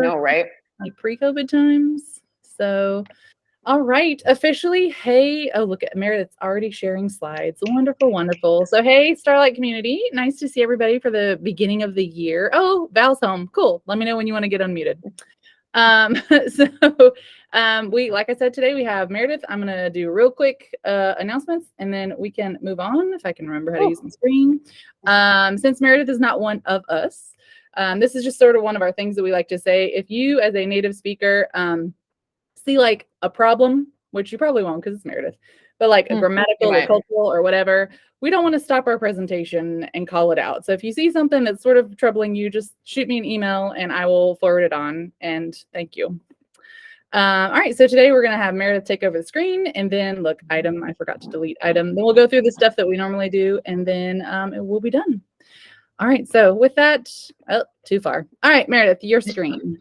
No, right? Like pre-COVID times. So, all right, officially, hey, oh, look at Meredith's already sharing slides. Wonderful, wonderful. So, hey, Starlight community, nice to see everybody for the beginning of the year. Oh, Val's home. Cool. Let me know when you want to get unmuted. We, like I said, today we have Meredith. I'm going to do real quick announcements and then we can move on if I can remember how to use my screen. Since Meredith is not one of us, this is just sort of one of our things that we like to say. If you, as a native speaker, see like a problem, which you probably won't because it's Meredith, but like a grammatical or cultural or whatever, we don't want to stop our presentation and call it out. So if you see something that's sort of troubling you, just shoot me an email and I will forward it on. And thank you. All right, so today we're going to have Meredith take over the screen and then look, item, I forgot to delete item. Then we'll go through the stuff that we normally do and then it will be done. All right, so with that, oh, too far. All right, Meredith, your screen.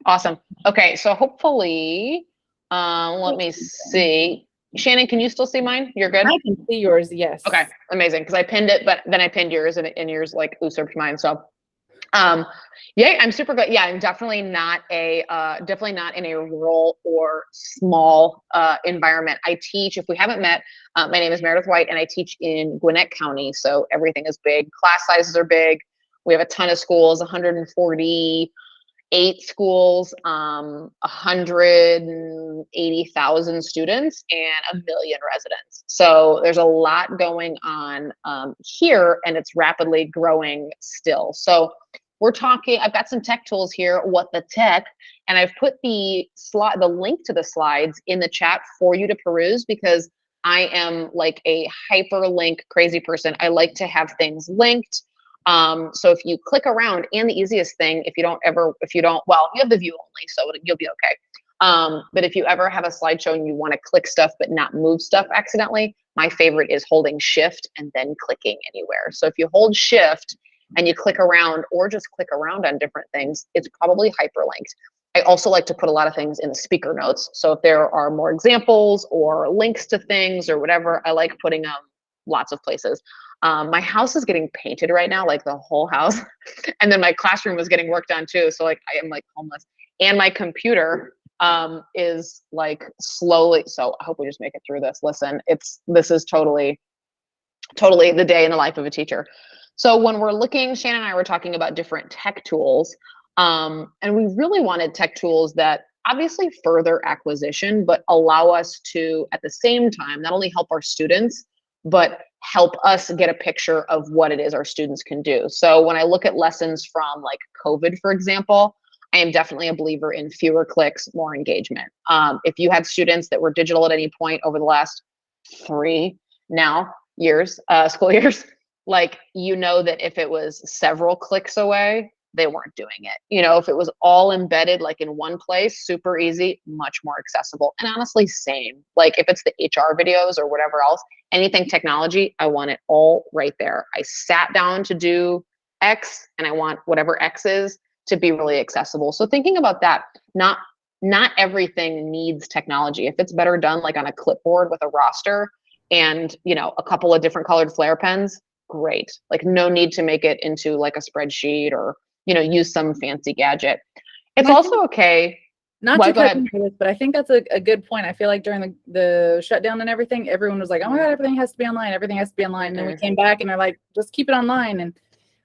Awesome. Okay, so hopefully, let me see. Shannon, can you still see mine? You're good? I can see yours, yes. Okay, amazing, because I pinned it, but then I pinned yours and yours like usurped mine, so. Yeah, I'm super good. Yeah, I'm definitely not in a rural or small environment. I teach, if we haven't met, my name is Meredith White and I teach in Gwinnett County. So everything is big. Class sizes are big. We have a ton of schools, 148 schools, 180,000 students and 1 million residents. So there's a lot going on here and it's rapidly growing still. So we're talking, I've got some tech tools here, what the tech, and I've put the link to the slides in the chat for you to peruse because I am like a hyperlink crazy person. I like to have things linked. So if you click around, and the easiest thing, well, you have the view only, so you'll be okay. But if you ever have a slideshow and you want to click stuff but not move stuff accidentally, my favorite is holding shift and then clicking anywhere. So if you hold shift and you click around or just click around on different things, it's probably hyperlinked. I also like to put a lot of things in the speaker notes. So if there are more examples or links to things or whatever, I like putting them lots of places. My house is getting painted right now, like the whole house. And then my classroom is getting worked on too. So like I am like homeless. And my computer is like slowly, so I hope we just make it through this. Listen, this is totally the day in the life of a teacher. So when we're looking, Shannon and I were talking about different tech tools, and we really wanted tech tools that obviously further acquisition, but allow us to, at the same time, not only help our students, but help us get a picture of what it is our students can do. So when I look at lessons from like COVID, for example, I am definitely a believer in fewer clicks, more engagement. If you had students that were digital at any point over the last 3 school years, like, you know that if it was several clicks away, they weren't doing it. You know, if it was all embedded like in one place, super easy, much more accessible. And honestly, same. Like if it's the HR videos or whatever else, anything technology, I want it all right there. I sat down to do X and I want whatever X is to be really accessible. So thinking about that, not everything needs technology. If it's better done like on a clipboard with a roster and, you know, a couple of different colored flare pens, great. Like no need to make it into like a spreadsheet or, you know, use some fancy gadget. It's also okay. Not to cut into this, but I think that's a good point. I feel like during the shutdown and everything, everyone was like, oh my God, everything has to be online. Everything has to be online. And then we came back and they're like, just keep it online. And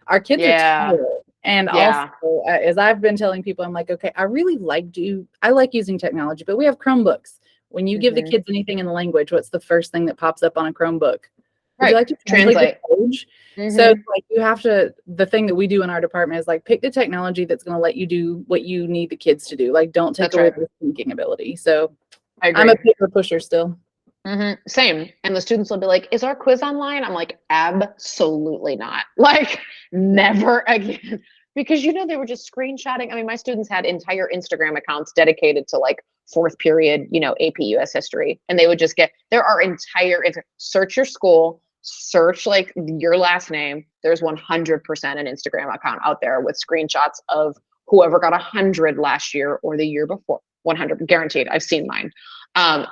our kids are tired. And also, as I've been telling people, I'm like, okay, I like using technology, but we have Chromebooks. When you give the kids anything in the language, what's the first thing that pops up on a Chromebook? Would you like to translate the page? So like you have to, the thing that we do in our department is like pick the technology that's going to let you do what you need the kids to do. Like don't take away their thinking ability. So I'm a paper pusher still. Same. And the students will be like, is our quiz online? I'm like, absolutely not. Like never again. Because, you know, they were just screenshotting. I mean, my students had entire Instagram accounts dedicated to like 4th period, you know, AP US history. And they would just search your school, search like your last name. There's 100% an Instagram account out there with screenshots of whoever got 100 last year or the year before. 100 guaranteed. I've seen mine.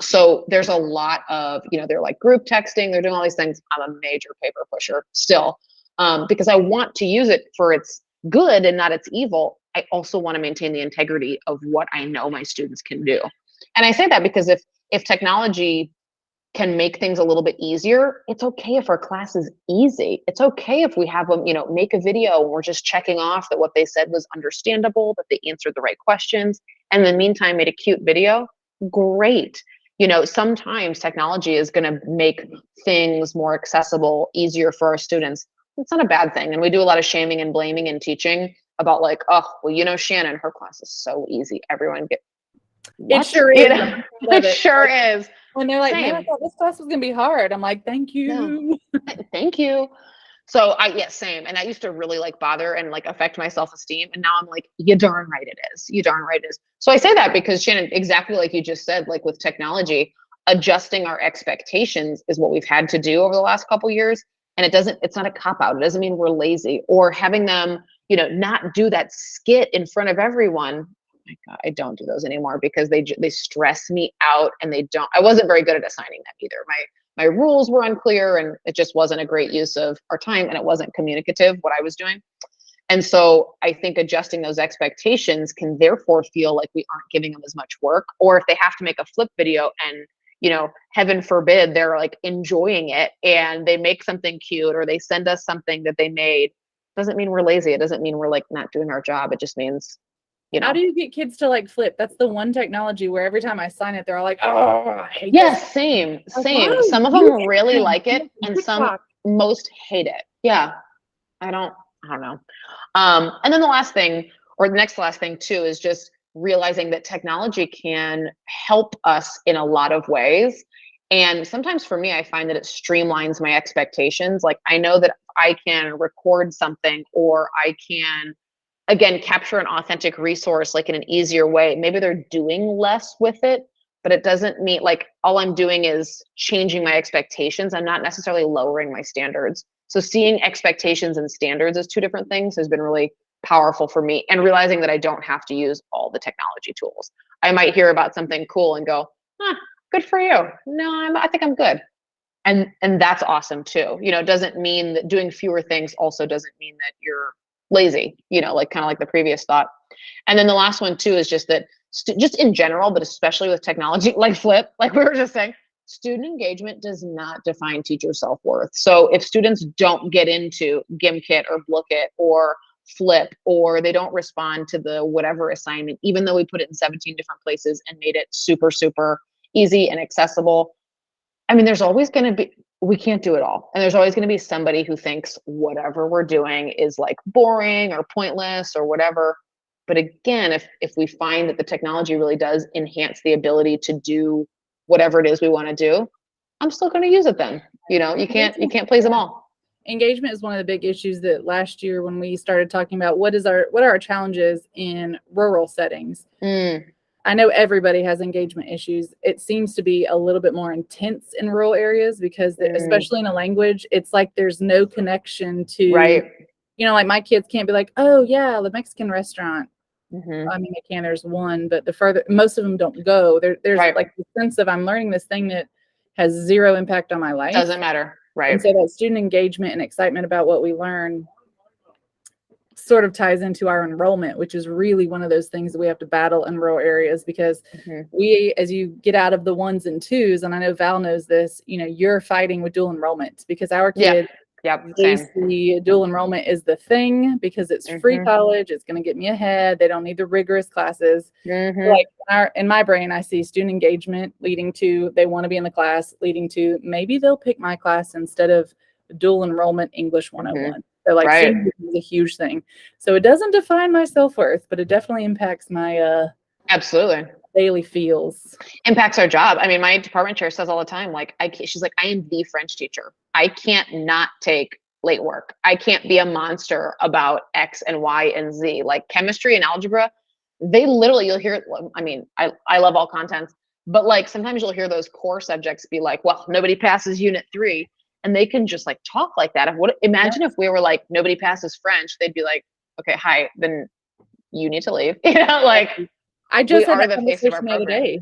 So there's a lot of, you know, they're like group texting. They're doing all these things. I'm a major paper pusher still, because I want to use it for its good and not its evil. I also want to maintain the integrity of what I know my students can do. And I say that because if technology can make things a little bit easier, it's okay if our class is easy. It's okay if we have them, make a video and we're just checking off that what they said was understandable, that they answered the right questions, and in the meantime made a cute video. Great. Sometimes technology is going to make things more accessible, easier for our students. It's not a bad thing. And we do a lot of shaming and blaming in teaching about like, oh, well, Shannon, her class is so easy. Everyone get what? It sure is. It sure is. When they're like, Same. man, I thought this class was gonna be hard. I'm like, thank you. No. Thank you. So same. And that used to really like bother and like affect my self-esteem. And now I'm like, you darn right it is. You darn right it is. So I say that because Shannon, exactly like you just said, like with technology, adjusting our expectations is what we've had to do over the last couple of years. And it's not a cop out. It doesn't mean we're lazy or having them, not do that skit in front of everyone. Oh my God, I don't do those anymore because they stress me out, and I wasn't very good at assigning them either. My rules were unclear, and it just wasn't a great use of our time, and it wasn't communicative what I was doing. And so I think adjusting those expectations can therefore feel like we aren't giving them as much work, or if they have to make a flip video and heaven forbid, they're like enjoying it and they make something cute or they send us something that they made, doesn't mean we're lazy. It doesn't mean we're like not doing our job. It just means, How do you get kids to like flip? That's the one technology where every time I sign it, they're all like, oh, I hate yes, this. same. Like, Some of them really like it and most hate it. Yeah. I don't know. And then the last thing, or the next to last thing too, is just realizing that technology can help us in a lot of ways. And sometimes for me, I find that it streamlines my expectations. Like I know that I can record something, or I can, again, capture an authentic resource like in an easier way. Maybe they're doing less with it, but it doesn't mean like all I'm doing is changing my expectations. I'm not necessarily lowering my standards. So seeing expectations and standards as two different things has been really powerful for me, and realizing that I don't have to use all the technology tools. I might hear about something cool and go, good for you. No, I think I'm good. And that's awesome too. It doesn't mean that doing fewer things also doesn't mean that you're lazy, like kind of like the previous thought. And then the last one too is just that just in general, but especially with technology, like flip, like we were just saying, student engagement does not define teacher self-worth. So if students don't get into Gimkit or Blookit or flip, or they don't respond to the whatever assignment, even though we put it in 17 different places and made it super, super easy and accessible, I mean, there's always going to be, we can't do it all. And there's always going to be somebody who thinks whatever we're doing is like boring or pointless or whatever. But again, if we find that the technology really does enhance the ability to do whatever it is we want to do, I'm still going to use it then. You can't please them all. Engagement is one of the big issues that last year when we started talking about what are our challenges in rural settings. I know everybody has engagement issues. It seems to be a little bit more intense in rural areas because especially in a language, it's like there's no connection to, right. Like my kids can't be like, oh yeah, the Mexican restaurant. I mean, they can, there's one, but most of them don't go. There's right. Like the sense of I'm learning this thing that has zero impact on my life. Doesn't matter. Right. And so that student engagement and excitement about what we learn sort of ties into our enrollment, which is really one of those things that we have to battle in rural areas because we, as you get out of the ones and twos, and I know Val knows this, you're fighting with dual enrollment because our kids, they see dual enrollment is the thing because it's free college. It's going to get me ahead. They don't need the rigorous classes. Like in my brain, I see student engagement leading to they want to be in the class, leading to maybe they'll pick my class instead of dual enrollment English 101. So like student is a huge thing. So it doesn't define my self-worth, but it definitely impacts my absolutely daily feels. Impacts our job. I mean, my department chair says all the time, like she's like, I am the French teacher. I can't not take late work. I can't be a monster about X and Y and Z. Like chemistry and algebra, they literally, you'll hear, I mean, I love all contents, but like sometimes you'll hear those core subjects be like, well, nobody passes unit 3. And they can just like talk like that. Imagine if we were like, nobody passes French, they'd be like, okay, hi, then you need to leave. Like I just had that conversation the other day,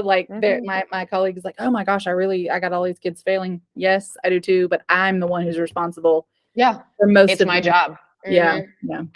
like my colleague is like, oh my gosh, I got all these kids failing. Yes, I do too, but I'm the one who's responsible. Yeah. For most it's of my job. Yeah.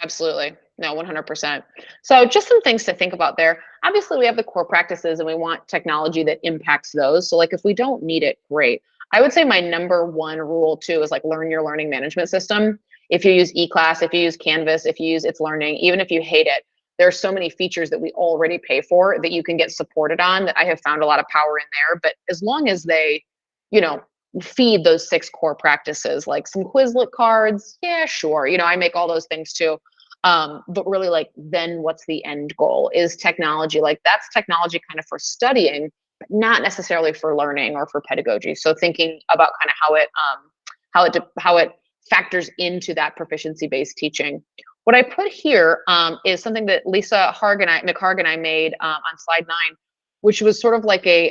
Absolutely. No, 100%. So just some things to think about there. Obviously, we have the core practices and we want technology that impacts those. So like if we don't need it, great. I would say my number one rule too is like learn your learning management system. If you use eClass, if you use Canvas, if you use It's Learning, even if you hate it, there's so many features that we already pay for that you can get supported on that I have found a lot of power in there. But as long as they, you know, feed those 6 core practices, like some Quizlet cards, yeah, sure. I make all those things too. But really like then what's the end goal? Is technology, like that's technology kind of for studying, but not necessarily for learning or for pedagogy. So thinking about kind of how it factors into that proficiency based teaching. What I put here is something that Lisa Harg and I made on slide 9, which was sort of like a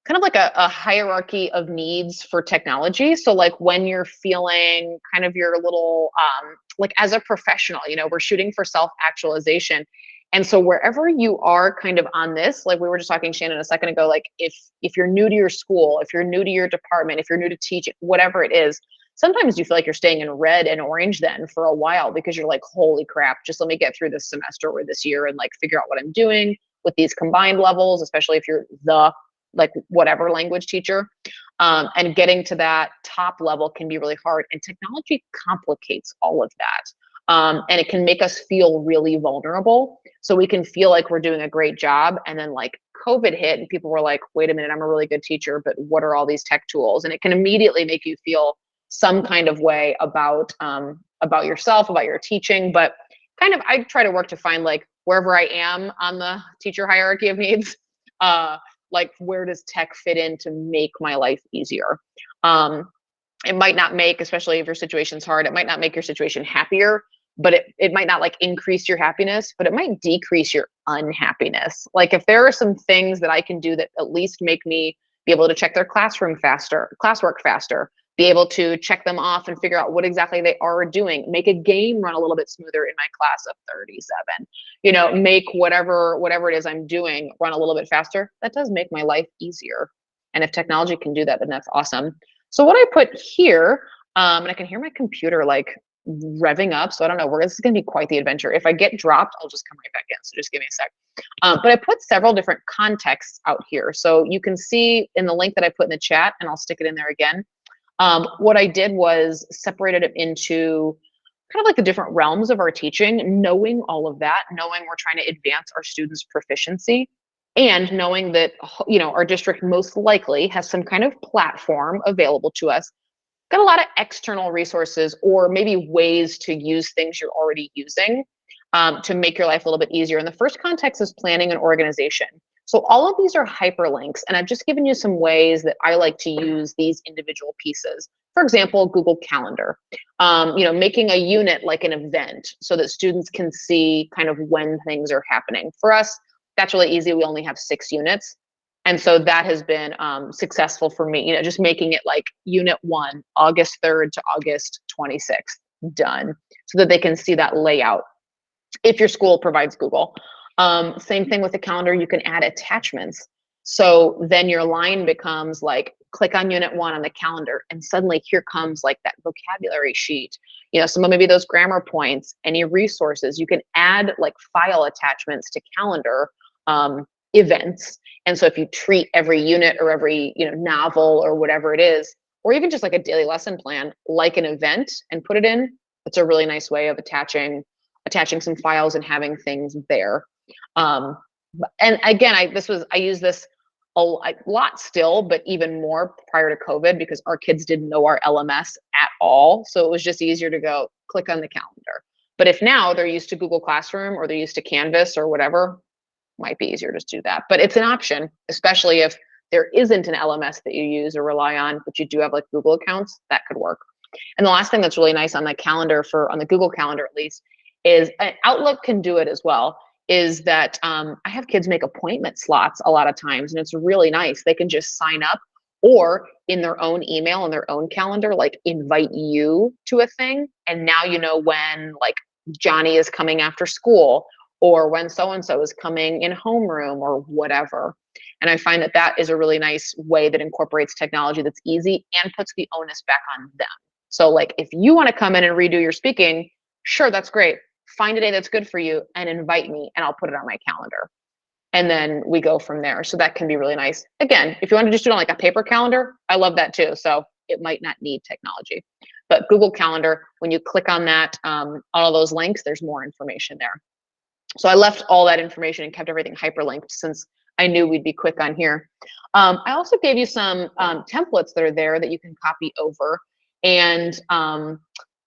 kind of like a hierarchy of needs for technology. So like when you're feeling kind of your little like as a professional, we're shooting for self-actualization. And so wherever you are kind of on this, like we were just talking, Shannon, a second ago, like if you're new to your school, if you're new to your department, if you're new to teaching, whatever it is, sometimes you feel like you're staying in red and orange then for a while because you're like, holy crap, just let me get through this semester or this year and like figure out what I'm doing with these combined levels, especially if you're the like whatever language teacher. And getting to that top level can be really hard. And technology complicates all of that. And it can make us feel really vulnerable. So we can feel like we're doing a great job. And then like COVID hit and people were like, wait a minute, I'm a really good teacher, but what are all these tech tools? And it can immediately make you feel some kind of way about yourself, about your teaching. But kind of, I try to work to find like wherever I am on the teacher hierarchy of needs, like where does tech fit in to make my life easier? It might not make, especially if your situation's hard, it might not make your situation happier, but it might not like increase your happiness, but it might decrease your unhappiness. Like if there are some things that I can do that at least make me be able to check their classwork faster, be able to check them off and figure out what exactly they are doing, make a game run a little bit smoother in my class of 37, make whatever it is I'm doing run a little bit faster. That does make my life easier. And if technology can do that, then that's awesome. So what I put here, and I can hear my computer like revving up. So I don't know, this is going to be quite the adventure. If I get dropped, I'll just come right back in. So just give me a sec. But I put several different contexts out here. So you can see in the link that I put in the chat, and I'll stick it in there again. What I did was separated it into kind of like the different realms of our teaching, knowing all of that, knowing we're trying to advance our students' proficiency, and knowing that, our district most likely has some kind of platform available to us, got a lot of external resources or maybe ways to use things you're already using to make your life a little bit easier. And the first context is planning and organization. So all of these are hyperlinks, and I've just given you some ways that I like to use these individual pieces. For example, Google Calendar, making a unit like an event so that students can see kind of when things are happening. For us, that's really easy. We only have 6 units. And so that has been successful for me, just making it like unit 1, August 3rd to August 26th, done, so that they can see that layout if your school provides Google. Same thing with the calendar, you can add attachments. So then your line becomes like, click on unit 1 on the calendar, and suddenly here comes like that vocabulary sheet, some of maybe those grammar points, any resources. You can add like file attachments to calendar events. And so if you treat every unit or every, novel or whatever it is, or even just like a daily lesson plan, like an event and put it in, it's a really nice way of attaching some files and having things there. And again, I use this a lot still, but even more prior to COVID, because our kids didn't know our LMS at all. So it was just easier to go click on the calendar. But if now they're used to Google Classroom or they're used to Canvas or whatever, might be easier to do that. But it's an option, especially if there isn't an LMS that you use or rely on, but you do have like Google accounts, that could work. And the last thing that's really nice on the calendar, on the Google Calendar at least, is Outlook can do it as well, is that I have kids make appointment slots a lot of times, and it's really nice. They can just sign up, or in their own email, in their own calendar, like invite you to a thing. And now you know when like Johnny is coming after school, or when so-and-so is coming in homeroom or whatever. And I find that that is a really nice way that incorporates technology that's easy and puts the onus back on them. So like if you want to come in and redo your speaking, sure, that's great. find a day that's good for you and invite me and I'll put it on my calendar. And then we go from there. So that can be really nice. Again, if you want to just do it on like a paper calendar, I love that too. So it might not need technology, but Google Calendar, when you click on that, all those links, there's more information there. So I left all that information and kept everything hyperlinked since I knew we'd be quick on here. I also gave you some templates that are there that you can copy over, and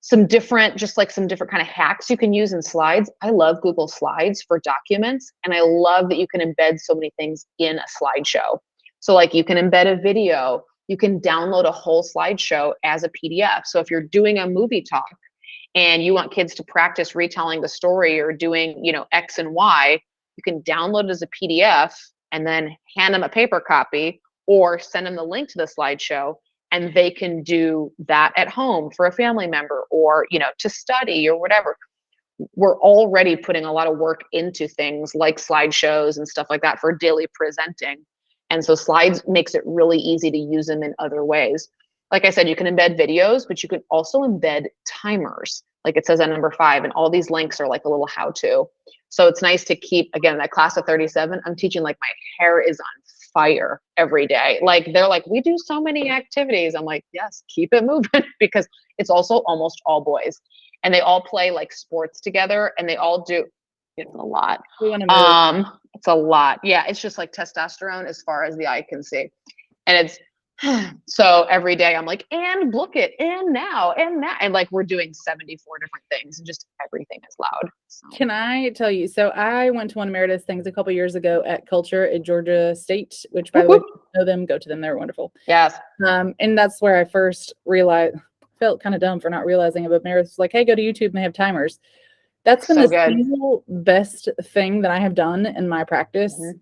some different kind of hacks you can use in slides. I love Google Slides for documents, and I love that you can embed so many things in a slideshow. So like you can embed a video, you can download a whole slideshow as a PDF. So if you're doing a movie talk and you want kids to practice retelling the story or doing, X and Y, you can download it as a PDF and then hand them a paper copy or send them the link to the slideshow, and they can do that at home for a family member or, to study or whatever. We're already putting a lot of work into things like slideshows and stuff like that for daily presenting. And so slides makes it really easy to use them in other ways. Like I said, you can embed videos, but you can also embed timers, like it says on number 5, and all these links are like a little how-to. So it's nice to keep, again, that class of 37, I'm teaching like my hair is on fire every day. Like they're like, we do so many activities. I'm like, yes, keep it moving, because it's also almost all boys. And they all play like sports together, and they all do, it's a lot. It's a lot. Yeah, it's just like testosterone as far as the eye can see. And it's, so every day I'm like, and look it, and now, and that. And like we're doing 74 different things, and just everything is loud. So. Can I tell you? So I went to one of Meredith's things a couple years ago at Culture at Georgia State, which by the way, if you know them, go to them. They're wonderful. Yes. And that's where I first realized, felt kind of dumb for not realizing it, but Meredith's like, hey, go to YouTube and they have timers. That's been so the single best thing that I have done in my practice. Mm-hmm.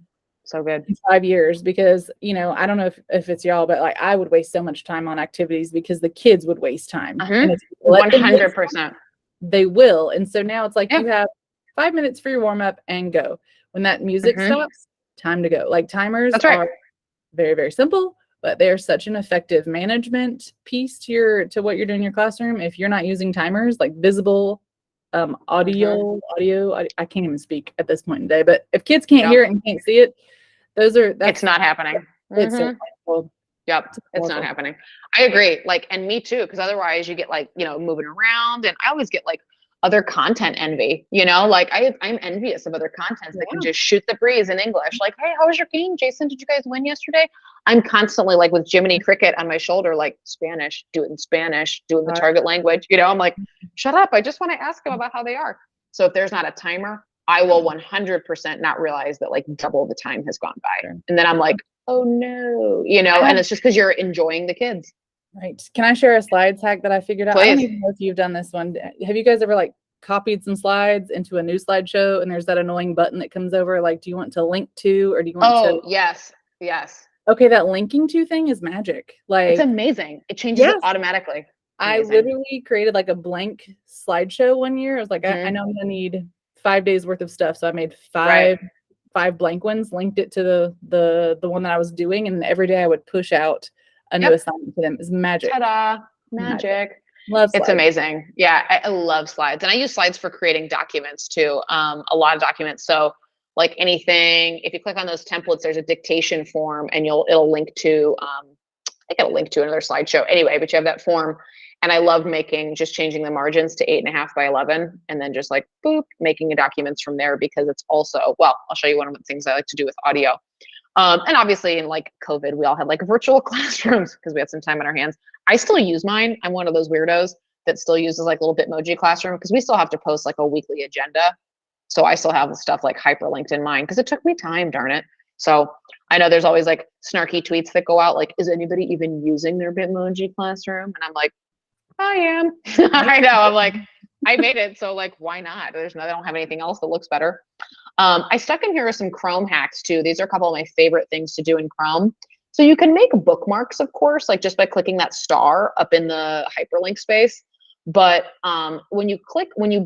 So good. In 5 years, because, I don't know if it's y'all, but like I would waste so much time on activities because the kids would waste time. And if 100%. They will. And so now it's like you have 5 minutes for your warm up and go. When that music stops, time to go. Like timers are very, very simple, but they're such an effective management piece to what you're doing in your classroom. If you're not using timers, like visible audio, I can't even speak at this point in the day, but if kids can't hear it and can't see it, it's not happening. It's so painful. Yep, it's not happening. I agree. Like, and me too, because otherwise you get like, moving around, and I always get like other content envy, like I'm envious of other contents that can just shoot the breeze in English. Like, hey, how was your game, Jason? Did you guys win yesterday? I'm constantly like with Jiminy Cricket on my shoulder, like Spanish, do it in Spanish, do it in the target language. I'm like, shut up. I just want to ask them about how they are. So if there's not a timer, I will 100% not realize that like double the time has gone by. And then I'm like, oh no, and it's just because you're enjoying the kids. Right. Can I share a slides hack that I figured out? Please. I don't even know if you've done this one. Have you guys ever like copied some slides into a new slideshow, and there's that annoying button that comes over? Like, do you want to link to, or do you want to? Oh, yes. Okay. That linking to thing is magic. Like, it's amazing. It changes it automatically. I literally created like a blank slideshow one year. I was like, I know I'm going to need 5 days worth of stuff. So I made five blank ones, linked it to the one that I was doing. And every day I would push out a new assignment to them. It's magic. Ta-da. Magic. Love slides. It's amazing. Yeah, I love slides. And I use slides for creating documents too. A lot of documents. So like anything, if you click on those templates, there's a dictation form, and it'll link to, I think it'll link to another slideshow anyway, but you have that form. And I love just changing the margins to 8.5 by 11, and then just like, boop, making the documents from there, because it's also, well, I'll show you one of the things I like to do with audio. And obviously in like COVID, we all had like virtual classrooms because we had some time on our hands. I still use mine. I'm one of those weirdos that still uses like a little Bitmoji classroom, because we still have to post like a weekly agenda. So I still have the stuff like hyperlinked in mine, because it took me time, darn it. So I know there's always like snarky tweets that go out like, is anybody even using their Bitmoji classroom? And I'm like, I am. I know. I'm like, I made it. So like, why not? I don't have anything else that looks better. I stuck in here some Chrome hacks too. These are a couple of my favorite things to do in Chrome. So you can make bookmarks, of course, like just by clicking that star up in the hyperlink space. But when you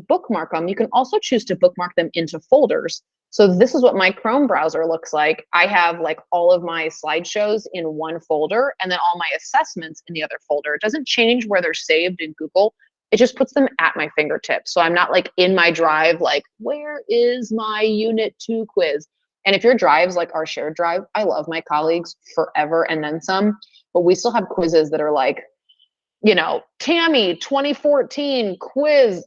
bookmark them, you can also choose to bookmark them into folders. So this is what my Chrome browser looks like. I have like all of my slideshows in one folder, and then all my assessments in the other folder. It doesn't change where they're saved in Google, it just puts them at my fingertips. So I'm not like in my drive, like, where is my unit 2 quiz? And if your drive's like our shared drive, I love my colleagues forever and then some, but we still have quizzes that are like, you know, Tammy 2014 quiz.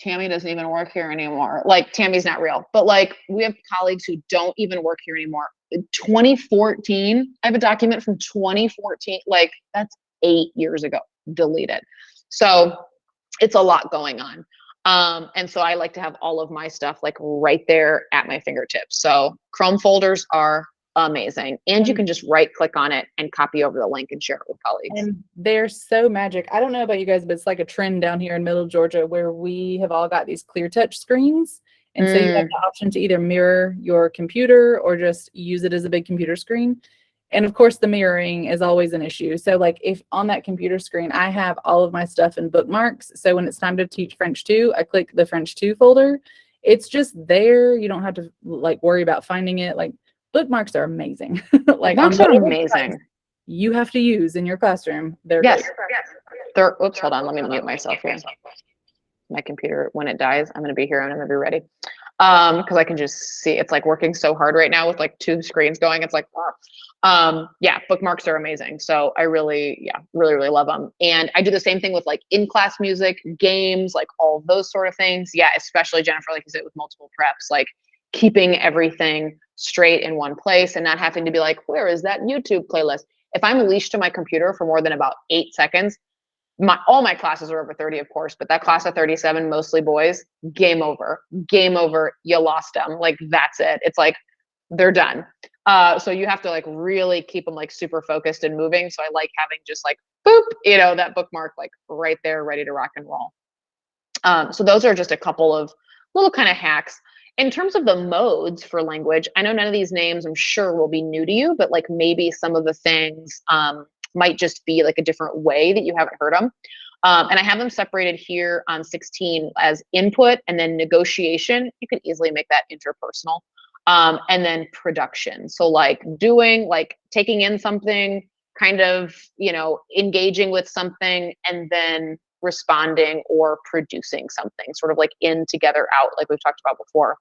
Tammy doesn't even work here anymore. Like, Tammy's not real, but like, we have colleagues who don't even work here anymore. 2014, I have a document from 2014. Like, that's 8 years ago. Delete it. So it's a lot going on. And so I like to have all of my stuff like right there at my fingertips. So Chrome folders are amazing. And you can just right click on it and copy over the link and share it with colleagues. And they're so magic. I don't know about you guys, but it's like a trend down here in Middle Georgia where we have all got these clear touch screens. And so you have the option to either mirror your computer or just use it as a big computer screen. And of course, the mirroring is always an issue. So like if on that computer screen, I have all of my stuff in bookmarks. So when it's time to teach French 2, I click the French 2 folder. It's just there. You don't have to like worry about finding it. Like bookmarks are amazing. Like bookmarks are amazing. You have to use in your classroom. They're yes. great. They're, oops, hold on. Let me mute myself here. My computer, when it dies, I'm going to be here and I'm going to be ready. Because I can just see it's like working so hard right now with like 2 screens going. It's like, yeah, bookmarks are amazing. So I really love them. And I do the same thing with like in-class music, games, like all those sort of things. Yeah, especially Jennifer, like you said, with multiple preps, like keeping everything straight in one place and not having to be like, where is that YouTube playlist? If I'm leashed to my computer for more than about 8 seconds, all my classes are over 30, of course, but that class of 37, mostly boys, game over, you lost them. Like, that's it. It's like, they're done. So you have to like really keep them like super focused and moving. So I like having just like, boop, you know, that bookmark, like right there, ready to rock and roll. So those are just a couple of little kind of hacks. In terms of the modes for language, I know none of these names I'm sure will be new to you, but like maybe some of the things might just be like a different way that you haven't heard them. And I have them separated here on 16 as input and then negotiation. You can easily make that interpersonal. And then production. So like doing, like taking in something, kind of, you know, engaging with something and then responding or producing something, sort of like in, together, out, like we've talked about before.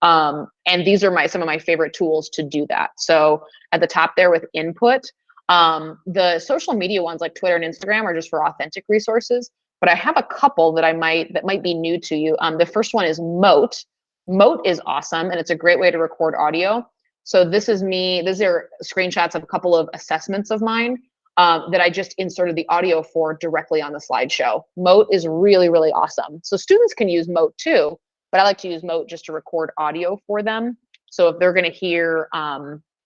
And these are some of my favorite tools to do that. So at the top there with input, the social media ones like Twitter and Instagram are just for authentic resources, but I have a couple that might be new to you. The first one is Moat. Moat is awesome, and it's a great way to record audio. So these are screenshots of a couple of assessments of mine that I just inserted the audio for directly on the slideshow. Moat is really, really awesome. So students can use Moat too, but I like to use Moat just to record audio for them. So if they're gonna hear,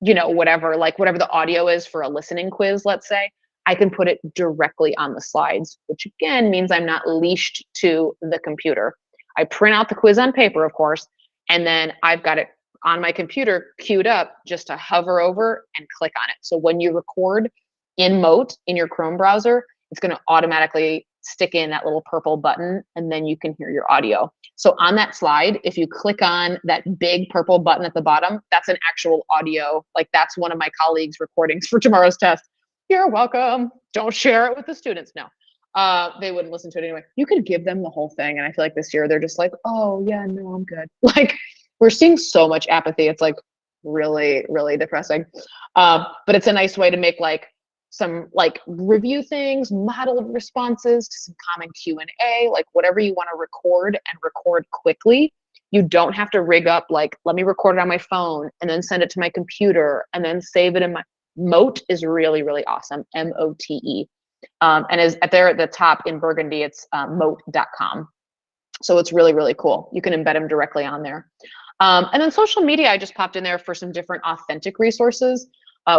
you know, whatever the audio is for a listening quiz, let's say, I can put it directly on the slides, which again means I'm not leashed to the computer. I print out the quiz on paper, of course, and then I've got it on my computer queued up just to hover over and click on it. So when you record in Moat in your Chrome browser, it's going to automatically stick in that little purple button, and then you can hear your audio. So on that slide, if you click on that big purple button at the bottom, that's an actual audio. Like, that's one of my colleagues' recordings for tomorrow's test. You're welcome. Don't share it with the students. No. They wouldn't listen to it anyway. You could give them the whole thing. And I feel like this year they're just like, oh yeah, no, I'm good. Like, we're seeing so much apathy. It's like really, really depressing. But it's a nice way to make like some like review things, modeled responses to some common Q&A, like whatever you want to record and record quickly. You don't have to rig up like, let me record it on my phone and then send it to my computer and then save it in my Moat is really, really awesome. MOTE. And is there at the top in burgundy, it's moat.com. So it's really, really cool. You can embed them directly on there. And then social media, I just popped in there for some different authentic resources.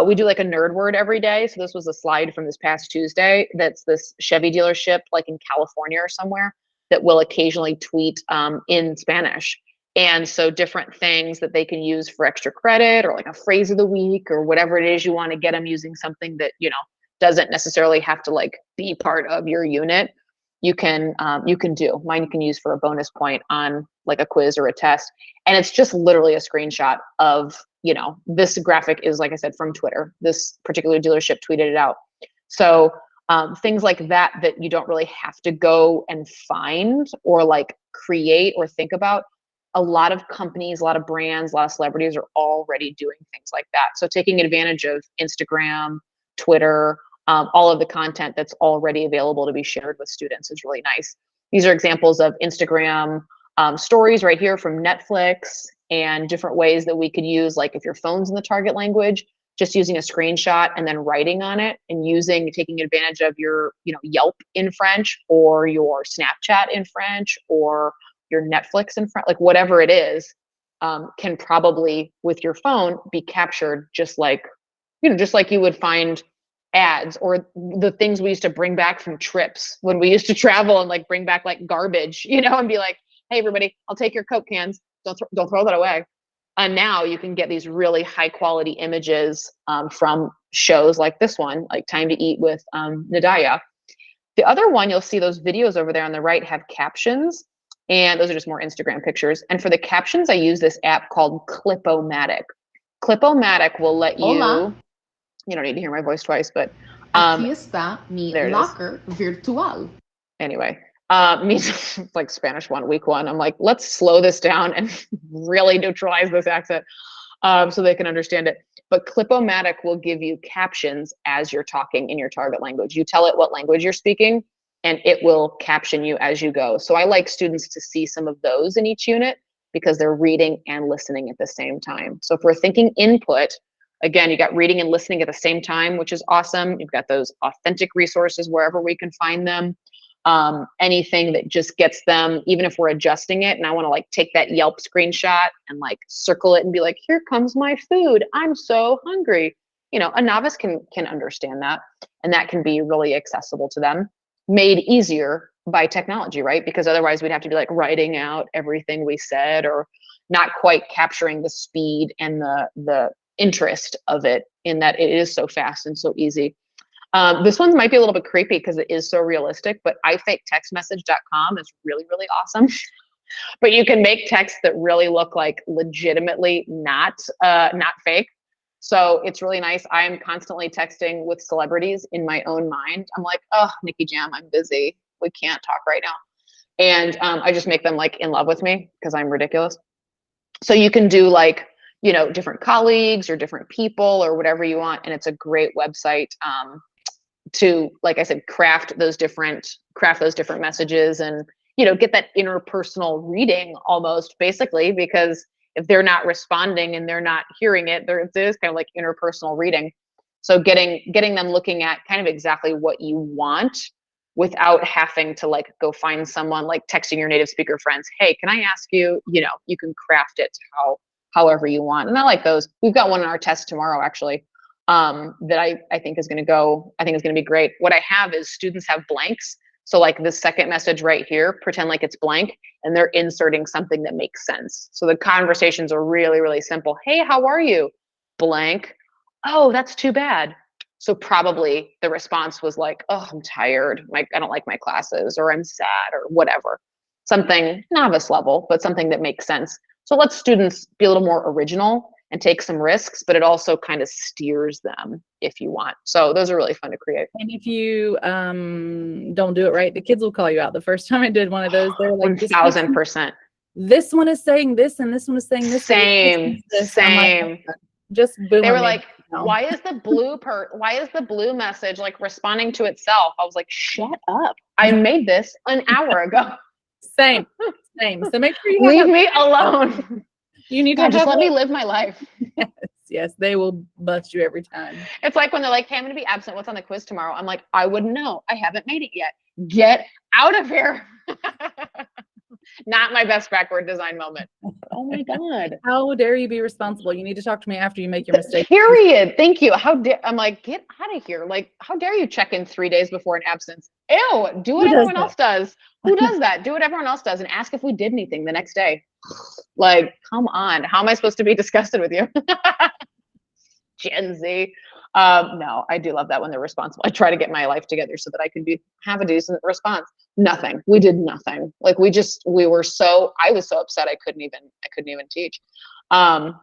We do like a nerd word every day. So this was a slide from this past Tuesday. That's this Chevy dealership like in California or somewhere that will occasionally tweet in Spanish. And so different things that they can use for extra credit or like a phrase of the week or whatever it is you want to get them using something that, you know, doesn't necessarily have to like be part of your unit. You can do mine. You can use for a bonus point on like a quiz or a test. And it's just literally a screenshot of, you know, this graphic is, like I said, from Twitter. This particular dealership tweeted it out. So things like that you don't really have to go and find or like create or think about. A lot of companies, a lot of brands, a lot of celebrities are already doing things like that. So taking advantage of Instagram, Twitter, all of the content that's already available to be shared with students is really nice. These are examples of Instagram stories right here from Netflix, and different ways that we could use, like if your phone's in the target language, just using a screenshot and then writing on it, and taking advantage of your, Yelp in French, or your Snapchat in French, or your Netflix in French, like whatever it is, can probably with your phone be captured just like you would find ads, or the things we used to bring back from trips when we used to travel and like bring back like garbage, and be like, hey everybody, I'll take your Coke cans, don't throw that away. And now you can get these really high quality images from shows like this one, like Time to Eat with Nadaya. The other one, you'll see those videos over there on the right have captions, and those are just more Instagram pictures. And for the captions, I use this app called Clip-O-Matic. Clip-O-Matic will let you, Hola. You don't need to hear my voice twice, but Aquí está mi there it is. locker virtual. Anyway, means like Spanish 1, week 1. I'm like, let's slow this down and really neutralize this accent so they can understand it. But Clip-O-Matic will give you captions as you're talking in your target language. You tell it what language you're speaking, and it will caption you as you go. So I like students to see some of those in each unit, because they're reading and listening at the same time. So if we're thinking input, again, you got reading and listening at the same time, which is awesome. You've got those authentic resources wherever we can find them. Anything that just gets them, even if we're adjusting it and I want to like take that Yelp screenshot and like circle it and be like, here comes my food, I'm so hungry. A novice can understand that, and that can be really accessible to them, made easier by technology, right? Because otherwise we'd have to be like writing out everything we said, or not quite capturing the speed and the interest of it, in that it is so fast and so easy. This one might be a little bit creepy because it is so realistic, but iFakeTextMessage.com is really, really awesome. But you can make texts that really look like legitimately not fake. So it's really nice. I am constantly texting with celebrities in my own mind. I'm like, oh, Nikki Jam, I'm busy. We can't talk right now. And I just make them like in love with me because I'm ridiculous. So you can do like, different colleagues or different people or whatever you want. And it's a great website to, like I said, craft those different messages, and, get that interpersonal reading almost, basically, because if they're not responding and they're not hearing it, it is kind of like interpersonal reading. So getting them looking at kind of exactly what you want, without having to like go find someone, like texting your native speaker friends, hey, can I ask you, you can craft it however you want. And I like those. We've got one in our test tomorrow, actually, that I think is going to be great. What I have is students have blanks. So like this second message right here, pretend like it's blank, and they're inserting something that makes sense. So the conversations are really, really simple. Hey, how are you? Blank. Oh, that's too bad. So probably the response was like, oh, I'm tired. I don't like my classes, or I'm sad, or whatever. Something novice level, but something that makes sense. So let students be a little more original and take some risks, but it also kind of steers them if you want. So those are really fun to create. And if you don't do it right, the kids will call you out. The first time I did one of those, they're like, 1000%. This one is saying this, and this one is saying this. Same. Like, just boom. They were like, why is the blue message like responding to itself? I was like, shut up. I made this an hour ago. Same. So make sure you leave me alone. You need to just let me live my life. Yes, they will bust you every time. It's like when they're like, hey, I'm going to be absent. What's on the quiz tomorrow? I'm like, I wouldn't know. I haven't made it yet. Get out of here. Not my best backward design moment. Oh my God. How dare you be responsible? You need to talk to me after you make your mistake. Period. Thank you. I'm like, get out of here. Like, how dare you check in 3 days before an absence? Ew, do what everyone else does. Who does that? Do what everyone else does and ask if we did anything the next day. Like, come on. How am I supposed to be disgusted with you? Gen Z. No, I do love that when they're responsible. I try to get my life together so that I can have a decent response. Nothing. We did nothing. Like I was so upset I couldn't even teach. God,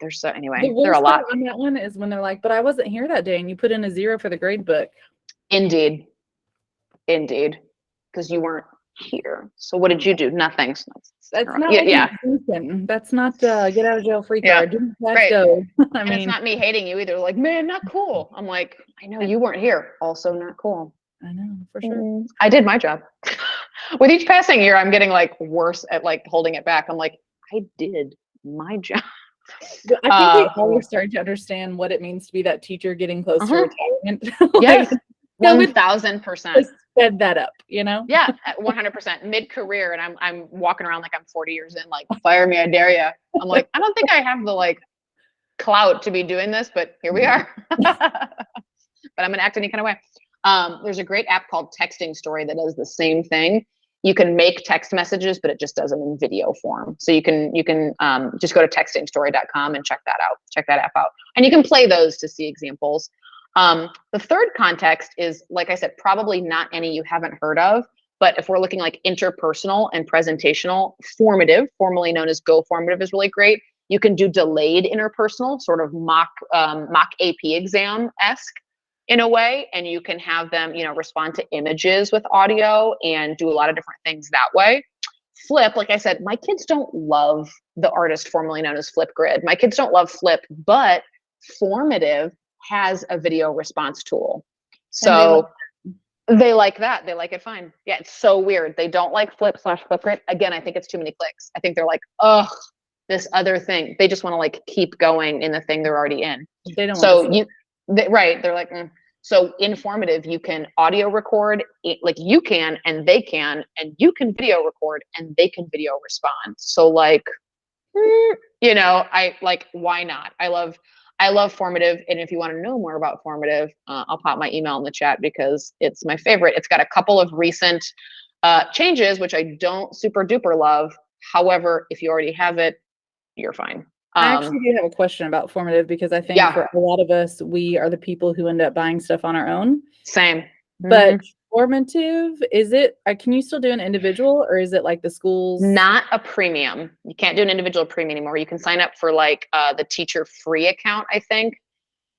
there's so, anyway, there are a lot. On that one is when they're like, but I wasn't here that day, and you put in a 0 for the grade book. Indeed. Indeed, because you weren't here. So what did you do? Nothing. So That's not yeah, like yeah, an exemption. That's not get out of jail free yeah. card. Let's Right. go. I And it's mean, not me hating you either. Like, man, not cool. I'm like, I know And- you weren't here. Also not cool. I know for sure. I did my job. With each passing year, I'm getting like worse at like holding it back. I'm like, I did my job. I think we all are starting to understand what it means to be that teacher getting close to retirement. Yes, COVID 1000%. just sped that up, you know? Yeah, 100%. Mid-career, and I'm walking around like I'm 40 years in, like, fire me, I dare you. I'm like, I don't think I have the like clout to be doing this, but here we are. But I'm gonna act any kind of way. There's a great app called Texting Story that does the same thing. You can make text messages, but it just does them in video form. So you can just go to textingstory.com and check that out. Check that app out, and you can play those to see examples. The third context is, like I said, probably not any you haven't heard of. But if we're looking like interpersonal and presentational, formative, formerly known as Go Formative, is really great. You can do delayed interpersonal, sort of mock AP exam-esque in a way, and you can have them, respond to images with audio and do a lot of different things that way. Flip, like I said, my kids don't love the artist formerly known as Flipgrid. My kids don't love Flip, but Formative has a video response tool. So they like that. They like it fine. Yeah, it's so weird. They don't like Flip/Flipgrid. Again, I think it's too many clicks. I think they're like, ugh, this other thing. They just want to like keep going in the thing they're already in. They don't right. They're like, So Informative, you can audio record, like you can, and they can, and you can video record and they can video respond. So like, I like, why not? I love Formative. And if you want to know more about Formative, I'll pop my email in the chat because it's my favorite. It's got a couple of recent changes, which I don't super duper love. However, if you already have it, you're fine. I actually do have a question about Formative because I think for a lot of us, we are the people who end up buying stuff on our own. Same. But Formative, is it, can you still do an individual, or is it like the schools? Not a premium. You can't do an individual premium anymore. You can sign up for like the teacher free account, I think.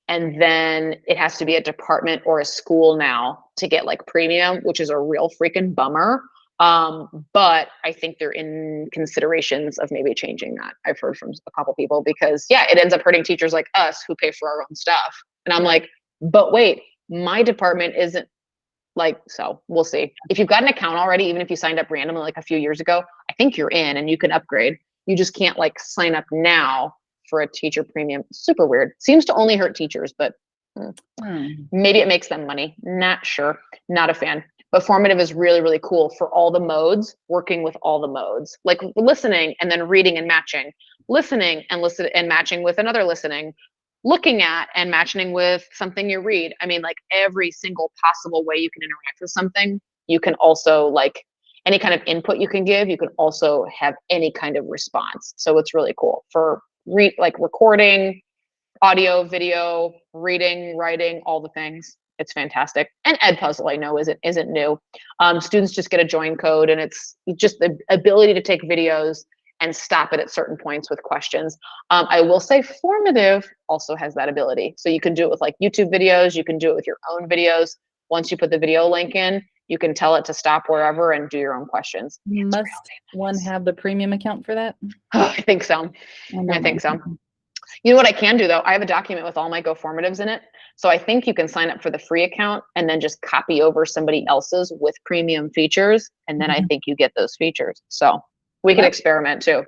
And then it has to be a department or a school now to get like premium, which is a real freaking bummer. But I think they're in considerations of maybe changing that. I've heard from a couple people because it ends up hurting teachers like us who pay for our own stuff. And I'm like, but wait, my department isn't like, so we'll see. If you've got an account already, even if you signed up randomly like a few years ago, I think you're in and you can upgrade. You just can't like sign up now for a teacher premium. Super weird. Seems to only hurt teachers, but maybe it makes them money. Not sure. Not a fan. But Formative is really, really cool for all the modes, working with all the modes, like listening and then reading and matching, listening and matching with another listening, looking at and matching with something you read. I mean, like every single possible way you can interact with something. You can also like any kind of input you can give. You can also have any kind of response. So it's really cool for like recording, audio, video, reading, writing, all the things. It's fantastic. And Edpuzzle, I know, isn't new. Students just get a join code, and it's just the ability to take videos and stop it at certain points with questions. I will say Formative also has that ability. So you can do it with like YouTube videos. You can do it with your own videos. Once you put the video link in, you can tell it to stop wherever and do your own questions. Must one have the premium account for that? I think so. I think so. You know what I can do though? I have a document with all my Go Formatives in it. So I think you can sign up for the free account and then just copy over somebody else's with premium features. And then I think you get those features. So we can experiment too.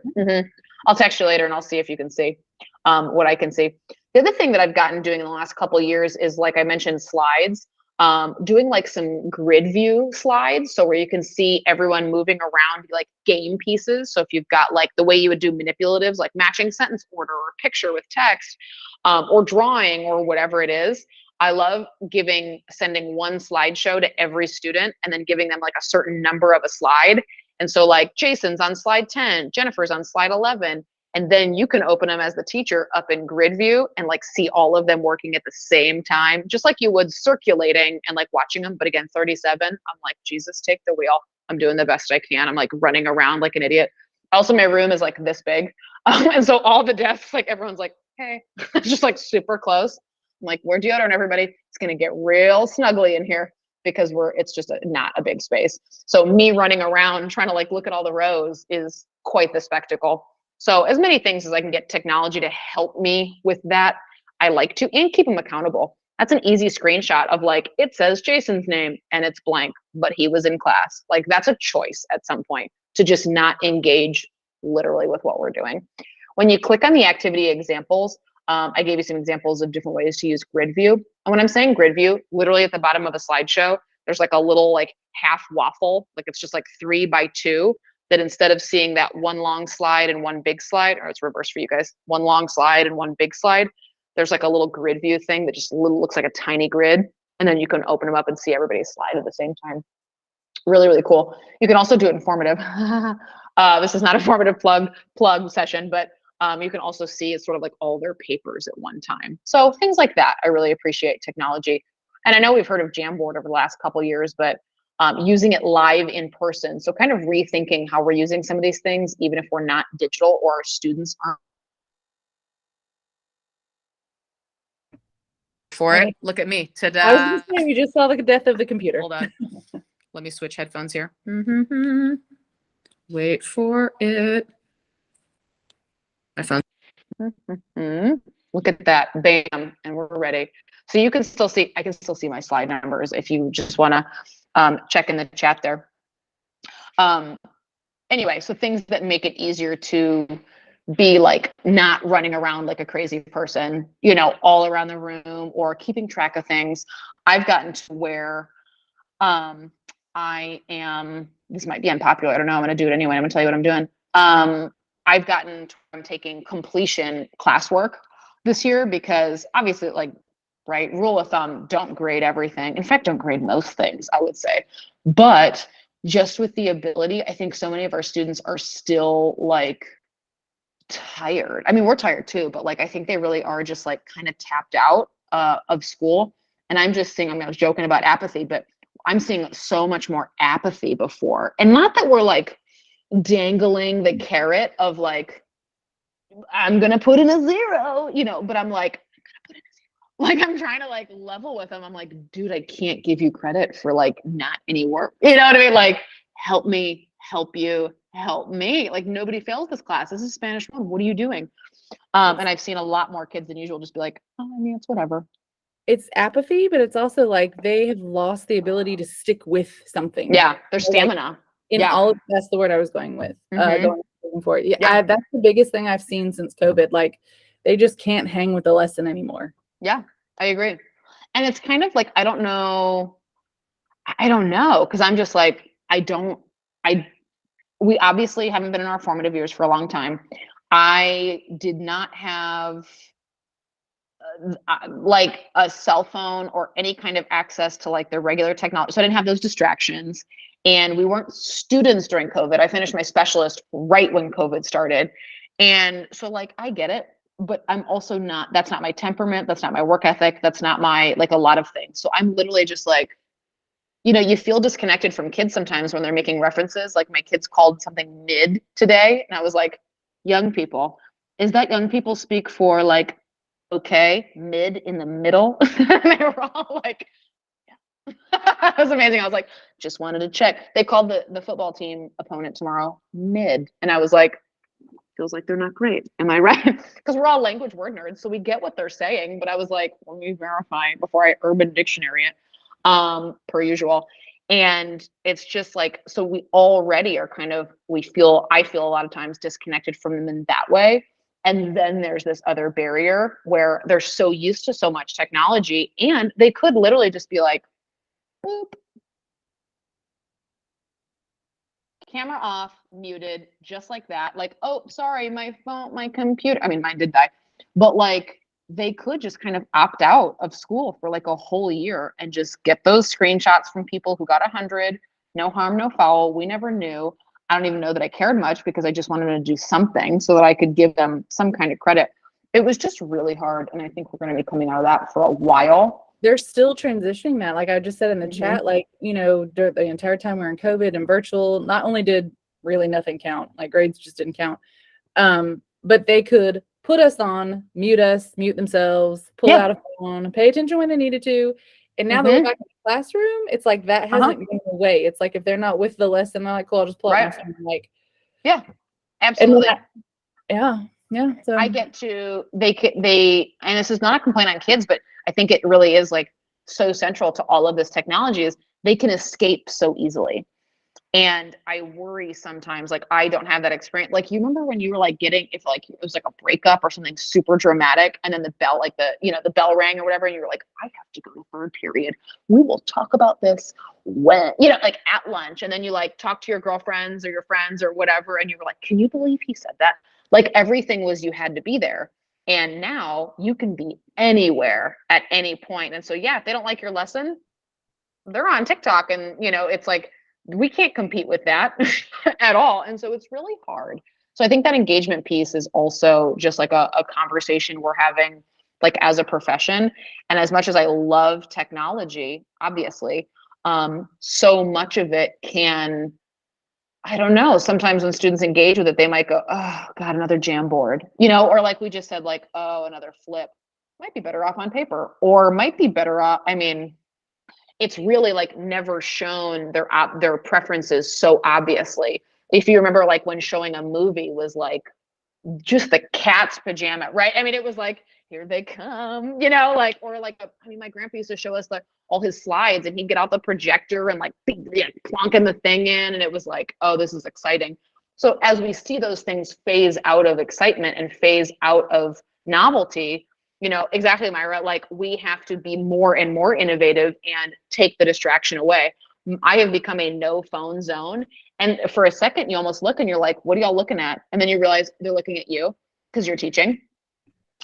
I'll text you later and I'll see if you can see what I can see. The other thing that I've gotten doing in the last couple of years is, like I mentioned, slides. Doing like some grid view slides, so where you can see everyone moving around like game pieces. So if you've got like the way you would do manipulatives, like matching sentence order or picture with text, or drawing or whatever it is. I love sending one slideshow to every student and then giving them like a certain number of a slide. And so like Jason's on slide 10, Jennifer's on slide 11. And then you can open them as the teacher up in grid view and like see all of them working at the same time, just like you would circulating and like watching them. But again, 37, I'm like, Jesus, take the wheel. I'm doing the best I can. I'm like running around like an idiot. Also, my room is like this big. And so all the desks, like everyone's like, hey, just like super close. I'm like, wear deodorant, everybody. It's going to get real snuggly in here. because it's just not a big space. So me running around trying to like look at all the rows is quite the spectacle. So as many things as I can get technology to help me with that, I like to, and keep them accountable. That's an easy screenshot of like, it says Jason's name and it's blank, but he was in class. Like that's a choice at some point to just not engage literally with what we're doing. When you click on the activity examples, I gave you some examples of different ways to use grid view. And when I'm saying grid view, literally at the bottom of a slideshow, there's like a little like half waffle, like it's just like 3 by 2, that instead of seeing that one long slide and one big slide, or it's reversed for you guys, one long slide and one big slide, there's like a little grid view thing that just looks like a tiny grid. And then you can open them up and see everybody's slide at the same time. Really, really cool. You can also do it informative. This is not a formative plug session, but you can also see it's sort of like all their papers at one time. So things like that, I really appreciate technology. And I know we've heard of Jamboard over the last couple of years, but using it live in person. So kind of rethinking how we're using some of these things, even if we're not digital or our students aren't. For it, look at me. Ta-da. I was going to say, we just saw the death of the computer. Hold on. Let me switch headphones here. Wait for it. My phone. Look at that. Bam. And we're ready. So you can still see, I can still see my slide numbers if you just want to check in the chat there. Anyway, so things that make it easier to be like not running around like a crazy person, you know, all around the room or keeping track of things. I've gotten to where I am, this might be unpopular, I don't know, I'm going to do it anyway. I'm going to tell you what I'm doing. I've gotten to where I'm taking completion classwork this year because obviously, like, right, rule of thumb, don't grade everything. In fact, don't grade most things, I would say. But just with the ability, I think so many of our students are still like tired. I mean, we're tired too, but like I think they really are just like kind of tapped out of school. And I'm just seeing, I mean, I was joking about apathy, but I'm seeing so much more apathy before. And not that we're like dangling the carrot of like, I'm gonna put in a 0, you know, but I'm like, like I'm trying to like level with them. I'm like, dude, I can't give you credit for like not any work. You know what I mean? Like, help me, help you, help me. Like nobody fails this class. This is Spanish 1. What are you doing? And I've seen a lot more kids than usual just be like, oh, I mean, it's whatever. It's apathy, but it's also like they have lost the ability to stick with something. Yeah, their stamina. Like, all of, that's the word I was going with. Going for it. Yeah. That's the biggest thing I've seen since COVID. Like they just can't hang with the lesson anymore. Yeah, I agree. And it's kind of like, I don't know. Cause I'm just like, we obviously haven't been in our formative years for a long time. I did not have like a cell phone or any kind of access to like the regular technology. So I didn't have those distractions. And we weren't students during COVID. I finished my specialist right when COVID started. And so like, I get it, but I'm also not, that's not my temperament. That's not my work ethic. That's not my, like a lot of things. So I'm literally just like, you know, you feel disconnected from kids sometimes when they're making references. Like my kids called something mid today. And I was like, young people, is that young people speak for like, okay, mid in the middle? They were all like, yeah. It was amazing. I was like, just wanted to check. They called the football team opponent tomorrow mid. And I was like, feels like they're not great. Am I right? Because we're all language word nerds, so we get what they're saying. But I was like, let me verify before I Urban Dictionary it, per usual. And it's just like, so we already are kind of, I feel a lot of times disconnected from them in that way. And then there's this other barrier where they're so used to so much technology and they could literally just be like, boop. Camera off, muted, just like that. Like, oh, sorry, my phone, my computer. I mean, mine did die. But like, they could just kind of opt out of school for like a whole year and just get those screenshots from people who got 100. No harm, no foul. We never knew. I don't even know that I cared much because I just wanted to do something so that I could give them some kind of credit. It was just really hard. And I think we're going to be coming out of that for a while. They're still transitioning that. Like I just said in the chat, like, you know, the entire time we're in COVID and virtual, not only did really nothing count, like grades just didn't count, but they could put us on, mute themselves, pull out a phone, pay attention when they needed to. And now that we're back in classroom, it's like that hasn't gone away. It's like if they're not with the lesson, they're like, cool, I'll just pull up my phone. Like, yeah, and absolutely. yeah. So I get to, and this is not a complaint on kids, but I think it really is like so central to all of this technology is they can escape so easily. And I worry sometimes, like I don't have that experience. Like you remember when you were like getting, if like it was like a breakup or something super dramatic, and then the bell, like the bell rang or whatever, and you were like, I have to go to third period. We will talk about this when, like at lunch. And then you like talk to your girlfriends or your friends or whatever, and you were like, can you believe he said that? Like everything was, you had to be there. And now you can be anywhere at any point. And so yeah, if they don't like your lesson, they're on TikTok, and it's like we can't compete with that at all. And so it's really hard. So I think that engagement piece is also just like a conversation we're having like as a profession. And as much as I love technology, obviously, so much of it can, I don't know, sometimes when students engage with it, they might go, oh God, another Jamboard, or like we just said, like, oh, another flip. Might be better off on paper, or might be better off. I mean, it's really like never shown their preferences so obviously. If you remember, like when showing a movie was like just the cat's pajama, right? I mean, it was like, here they come, like, or like, my grandpa used to show us like all his slides, and he'd get out the projector and like plonking the thing in, and it was like, oh, this is exciting. So as we see those things phase out of excitement and phase out of novelty, exactly, Myra, like we have to be more and more innovative and take the distraction away. I have become a no phone zone. And for a second, you almost look and you're like, what are y'all looking at? And then you realize they're looking at you because you're teaching.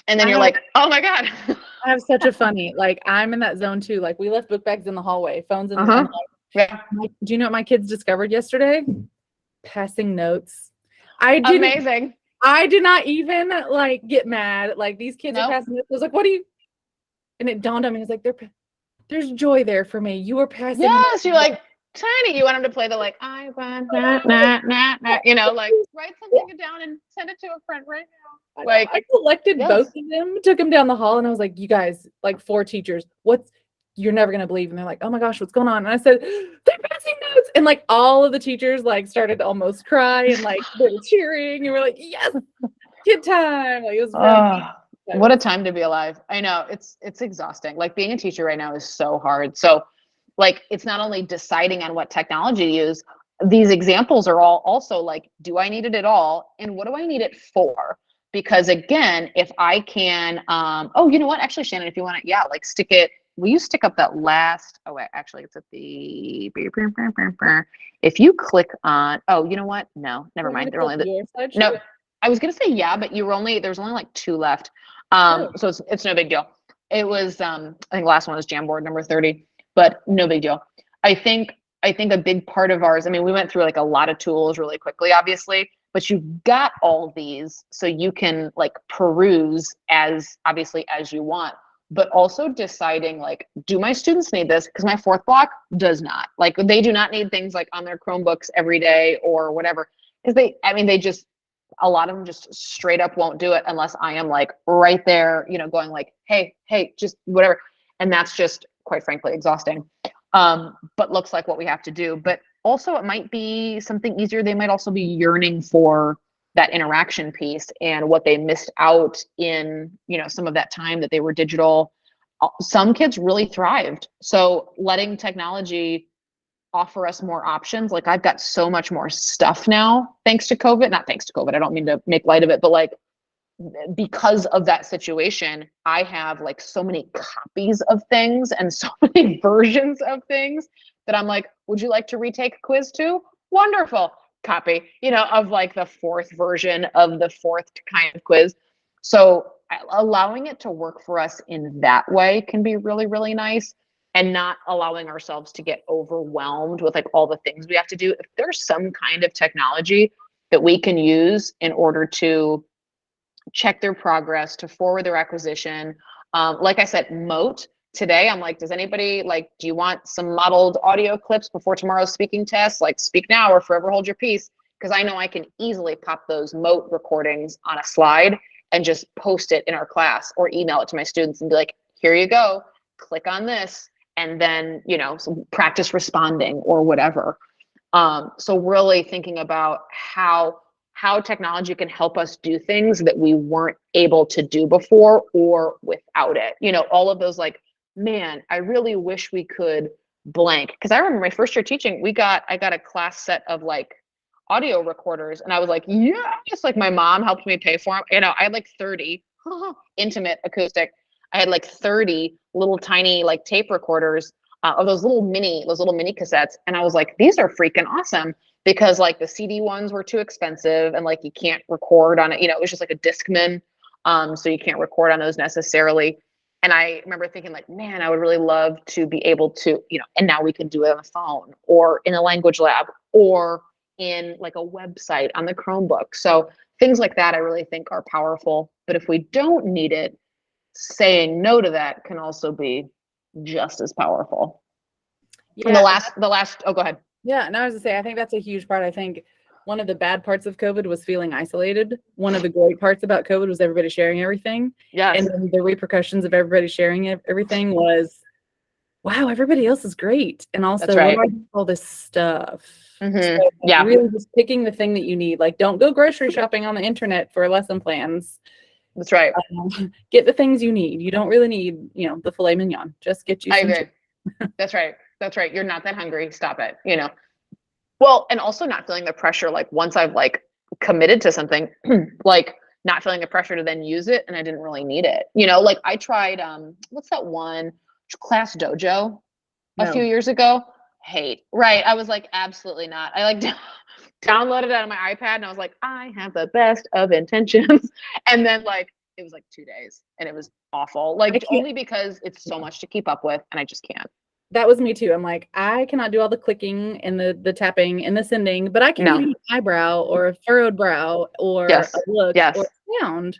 And then you're like, oh my God. I have such a funny, like I'm in that zone too. Like we left book bags in the hallway, phones in the hallway. Yeah. Do you know what my kids discovered yesterday? Passing notes. Amazing. I did not even like get mad. Like these kids are passing notes. I was like, what do you? And it dawned on me. I was like, there's joy there for me. You were passing. Yes, you're like tiny. You want them to play the like, I want that, like write something down and send it to a friend right now. Like I collected both of them, took them down the hall, and I was like, you guys, like 4 teachers, you're never gonna believe. And they're like, oh my gosh, what's going on? And I said, they're passing notes. And like all of the teachers like started to almost cry, and like they were cheering, and we're like, yes, kid time. Like it was what a time to be alive. I know it's exhausting. Like being a teacher right now is so hard. So like it's not only deciding on what technology to use, these examples are all also like, do I need it at all? And what do I need it for? Because again, if I can, oh, you know what? Actually, Shannon, if you want to, like stick it, will you stick up that last, oh wait, actually it's at the, if you click on, oh, you know what? No, never mind. They're only no, I was going to say, yeah, but there's only like 2 left. So it's no big deal. It was, I think the last one was Jamboard number 30, but no big deal. I think a big part of ours, I mean, we went through like a lot of tools really quickly, obviously, but you've got all these so you can like peruse as obviously as you want, but also deciding like, do my students need this? Because my 4th block does not. Like they do not need things like on their Chromebooks every day or whatever. Because they just, a lot of them just straight up won't do it unless I am like right there, going like, hey, just whatever. And that's just quite frankly exhausting. But looks like what we have to do. But also it might be something easier. They might also be yearning for that interaction piece and what they missed out in, some of that time that they were digital. Some kids really thrived. So letting technology offer us more options. Like I've got so much more stuff now, thanks to COVID, not thanks to COVID. I don't mean to make light of it, but like, because of that situation, I have like so many copies of things and so many versions of things that I'm like, would you like to retake quiz 2? Wonderful. Copy, of like the 4th version of the 4th kind of quiz. So allowing it to work for us in that way can be really, really nice, and not allowing ourselves to get overwhelmed with like all the things we have to do. If there's some kind of technology that we can use in order to check their progress, to forward their acquisition. Like I said, Moat today, I'm like, does anybody do you want some modeled audio clips before tomorrow's speaking test? Like speak now or forever hold your peace. Because I know I can easily pop those Moat recordings on a slide and just post it in our class or email it to my students and be like, here you go, click on this. and then, some practice responding or whatever. So really thinking about how technology can help us do things that we weren't able to do before or without it. All of those like, man, I really wish we could blank. Because I remember my first year teaching, I got a class set of like audio recorders, and I was like, yes, like my mom helped me pay for them. I had like 30 intimate acoustic. I had like 30 little tiny like tape recorders of those little mini cassettes. And I was like, these are freaking awesome, because like the CD ones were too expensive and like you can't record on it. It was just like a Discman. So you can't record on those necessarily. And I remember thinking like, man, I would really love to be able to, and now we can do it on the phone or in a language lab or in like a website on the Chromebook. So things like that I really think are powerful. But if we don't need it, saying no to that can also be just as powerful. Yeah. And the last, oh, go ahead. Yeah, and I was to say, I think that's a huge part. I think one of the bad parts of COVID was feeling isolated. One of the great parts about COVID was everybody sharing everything. Yes. And then the repercussions of everybody sharing everything was, wow, everybody else is great. And also, That's right. what do I do with all this stuff? Mm-hmm. So Yeah. really just picking the thing that you need. Like, don't go grocery shopping on the internet for lesson plans. That's right. Get the things you need. You don't really need, the filet mignon. Just get you some. I agree. That's right. That's right. You're not that hungry. Stop it. Well, and also not feeling the pressure, like once I've like committed to something, like not feeling the pressure to then use it and I didn't really need it. Like I tried, what's that one, Class Dojo a few years ago. Hate. Right. I was like, absolutely not. I like downloaded it on my iPad and I was like, I have the best of intentions. And then like, it was like 2 days and it was awful. Like only because it's so much to keep up with and I just can't. That was me too. I'm like, I cannot do all the clicking and the tapping and the sending, but I can give you an eyebrow or a furrowed brow or a look or a sound.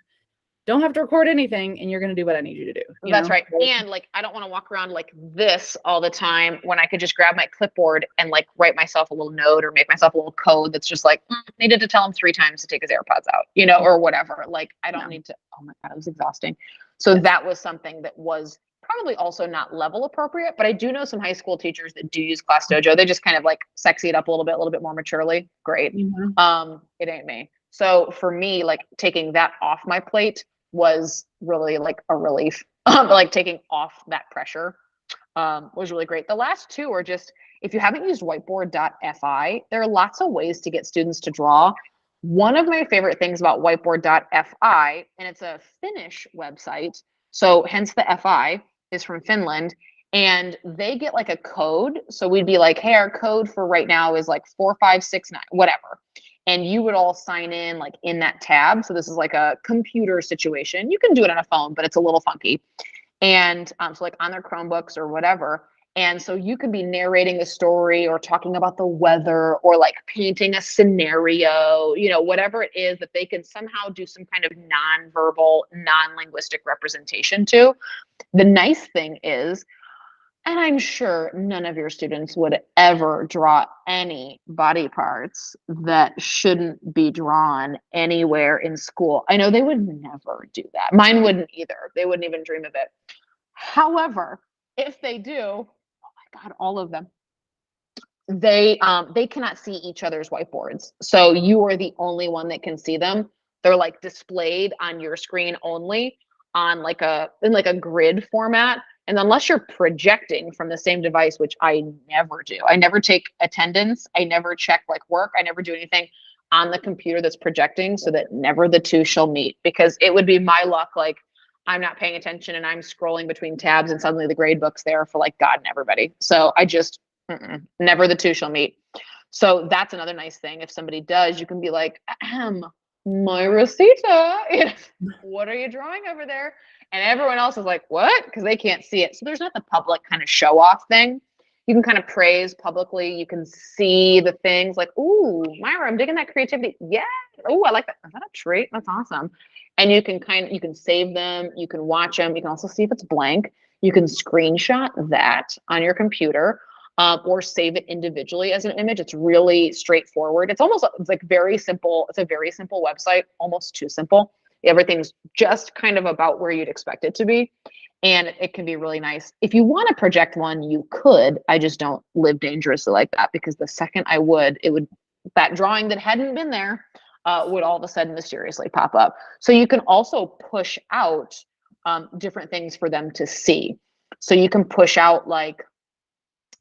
Don't have to record anything, and you're going to do what I need you to do. That's right. And like, I don't want to walk around like this all the time when I could just grab my clipboard and like write myself a little note or make myself a little code that's just like, needed to tell him 3 times to take his AirPods out, or whatever. Like, I don't need to, oh my God, it was exhausting. So that was something that was probably also not level appropriate, but I do know some high school teachers that do use Class Dojo. They just kind of like sexy it up a little bit more maturely. Great. Mm-hmm. It ain't me. So for me, like taking that off my plate was really like a relief. Like taking off that pressure was really great. The last 2 are just, if you haven't used whiteboard.fi, there are lots of ways to get students to draw. One of my favorite things about whiteboard.fi, and it's a Finnish website, so hence the FI is from Finland, and they get like a code. So we'd be like, hey, our code for right now is like 4569, whatever. And you would all sign in like in that tab. So this is like a computer situation. You can do it on a phone, but it's a little funky. And so like on their Chromebooks or whatever. And so you could be narrating the story or talking about the weather or like painting a scenario, whatever it is that they can somehow do some kind of nonverbal, non-linguistic representation to. The nice thing is, and I'm sure none of your students would ever draw any body parts that shouldn't be drawn anywhere in school. I know they would never do that. Mine wouldn't either. They wouldn't even dream of it. However, if they do, oh my God, all of them, they cannot see each other's whiteboards. So you are the only one that can see them. They're like displayed on your screen only on in a grid format. And unless you're projecting from the same device, which I never do, I never take attendance, I never check like work, I never do anything on the computer that's projecting, so that never the two shall meet, because it would be my luck, like I'm not paying attention and I'm scrolling between tabs and suddenly the grade book's there for like God and everybody. So I just, never the two shall meet. So that's another nice thing. If somebody does, you can be like, Myra Sita, what are you drawing over there? And everyone else is like, what? Because they can't see it. So there's not the public kind of show off thing. You can kind of praise publicly. You can see the things like, ooh, Myra, I'm digging that creativity. Yeah. Oh, I like that. Is that a trait? That's awesome. And you can save them. You can watch them. You can also see if it's blank. You can screenshot that on your computer or save it individually as an image. It's really straightforward. It's like very simple. It's a very simple website, almost too simple. Everything's just kind of about where you'd expect it to be. and it can be really nice. If you want to project one, you could. I just don't live dangerously like that, because the second I would, that drawing that hadn't been there would all of a sudden mysteriously pop up. So you can also push out different things for them to see. So you can push out like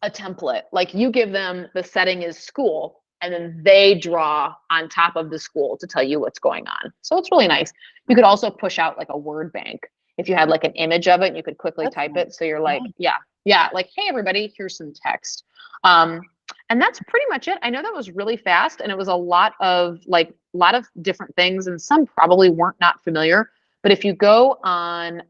a template, like you give them the setting is school, and then they draw on top of the school to tell you what's going on. So it's really nice. You could also push out like a word bank. If you had like an image of it, you could quickly type it. So you're like, yeah, like, hey, everybody, here's some text. And that's pretty much it. I know that was really fast, and it was a lot of different things, and some probably weren't not familiar. But if you go on,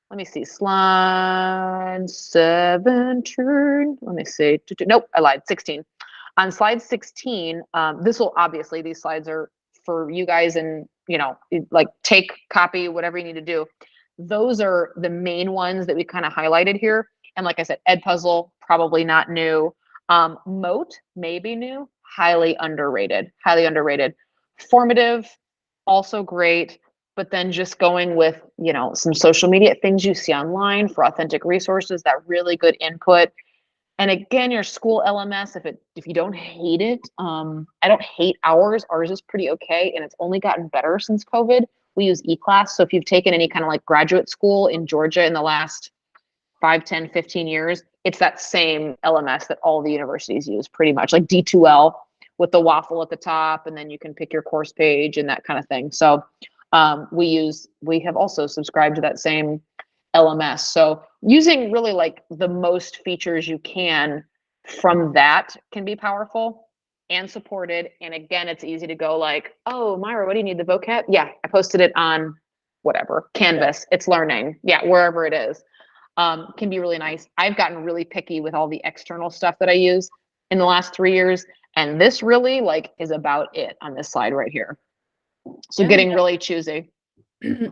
let me see, slide 17. Let me see. Nope, I lied. 16. On slide 16, this will obviously, these slides are for you guys, and like take copy, whatever you need to do. Those are the main ones that we kind of highlighted here. And like I said, Edpuzzle, probably not new. Moat, maybe new, highly underrated. Formative, also great. But then just going with, some social media things you see online for authentic resources, that really good input. And again, your school LMS, if you don't hate it, I don't hate ours. Ours is pretty okay, and it's only gotten better since COVID. We use eClass. So if you've taken any kind of like graduate school in Georgia in the last 5, 10, 15 years, it's that same LMS that all the universities use pretty much, like D2L with the waffle at the top, and then you can pick your course page and that kind of thing. So we have also subscribed to that same LMS. So using really like the most features you can from that can be powerful and supported. And again, it's easy to go like, oh, Myra, what do you need? The vocab? Yeah, I posted it on whatever, Canvas, it's learning. Yeah, wherever it is. Can be really nice. I've gotten really picky with all the external stuff that I use in the last 3 years. And this really is about it on this slide right here. So getting really choosy.